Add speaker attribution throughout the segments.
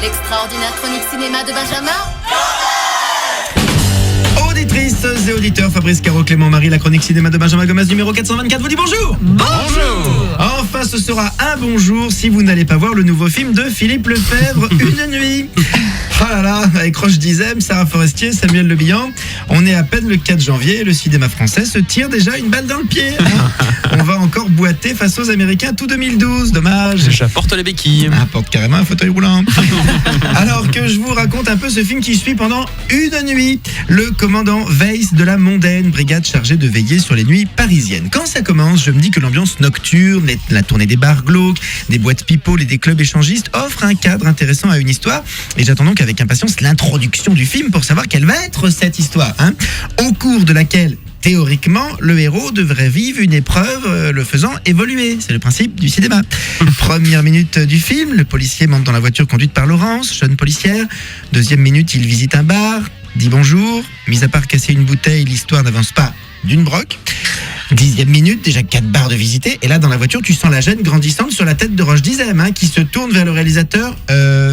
Speaker 1: L'extraordinaire chronique cinéma de Benjamin.
Speaker 2: Auditrices et auditeurs, Fabrice Caro, Clément Marie, la chronique cinéma de Benjamin Gomez numéro 424 vous dit bonjour.
Speaker 3: Bonjour.
Speaker 2: Enfin, ce sera un bonjour si vous n'allez pas voir le nouveau film de Philippe Lefebvre, Une nuit. Oh là là, avec Roche Dizem, Sarah Forestier, Samuel Le Bihan. On est à peine le 4 janvier et le cinéma français se tire déjà une balle dans le pied. On va encore boiter face aux Américains tout 2012, dommage.
Speaker 3: J'apporte les béquilles.
Speaker 2: Apporte carrément un fauteuil roulant. Alors que je vous raconte un peu ce film qui suit pendant une nuit. Le commandant Weiss de la mondaine, brigade chargée de veiller sur les nuits parisiennes. Quand ça commence, je me dis que l'ambiance nocturne, la tournée des bars glauques, des boîtes people et des clubs échangistes offre un cadre intéressant à une histoire. Et j'attends donc avec impatience l'introduction du film pour savoir quelle va être cette histoire. Au cours de laquelle, théoriquement, le héros devrait vivre une épreuve le faisant évoluer. C'est le principe du cinéma. Première minute du film, le policier monte dans la voiture conduite par Laurence, jeune policière. Deuxième minute, il visite un bar, dit bonjour. Mis à part casser une bouteille, l'histoire n'avance pas d'une broque. 10e minute, déjà 4 bars de visiter. Et là, dans la voiture, tu sens la gêne grandissante sur la tête de Roche Dizem, qui se tourne vers le réalisateur.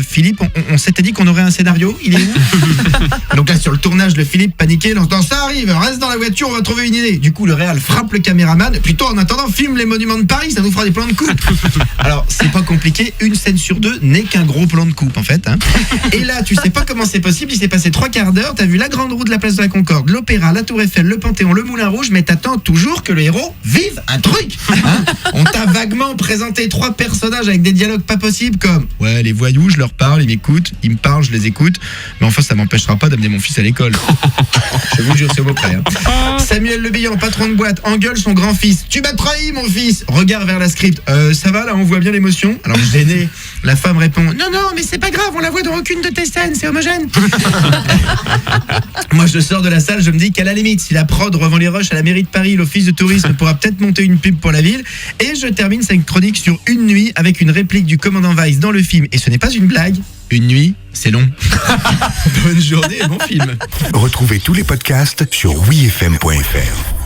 Speaker 2: Philippe, on s'était dit qu'on aurait un scénario. Il est où? Donc là, sur le tournage, le Philippe, paniqué, l'entend, ça arrive, reste dans la voiture, on va trouver une idée. Du coup, le réal frappe le caméraman. Plutôt, en attendant, filme les monuments de Paris, ça nous fera des plans de coupe. Alors, c'est pas compliqué. Une scène sur deux n'est qu'un gros plan de coupe, en fait. Et là, tu sais pas comment c'est possible. Il s'est passé 3 quarts d'heure. T'as vu la grande roue de la place de la Concorde, l'Opéra, la Tour Eiffel, le Panthéon, le Moulin Rouge, mais t'attends toujours que le héros vive un truc. On t'a vaguement présenté 3 personnages avec des dialogues pas possibles comme ouais, les voyous, je leur parle, ils m'écoutent, ils me parlent, je les écoute, mais enfin ça m'empêchera pas d'amener mon fils à l'école. Je vous jure, c'est au mot près. Samuel Le Bihan, patron de boîte, engueule son grand-fils. Tu m'as trahi, mon fils. Regard vers la script. Ça va là, on voit bien l'émotion. Alors gêné, la femme répond non, mais c'est pas grave, on la voit dans aucune de tes scènes, c'est homogène. Moi je sors de la salle, je me dis qu'à la limite, si la prod revend les rushs à la mairie de Paris, l'office de tourisme pourra peut-être monter une pub pour la ville. Et je termine cette chronique sur Une nuit avec une réplique du commandant Weiss dans le film. Et ce n'est pas une blague. Une nuit, c'est long. Bonne journée et bon film.
Speaker 4: Retrouvez tous les podcasts sur wifm.fr.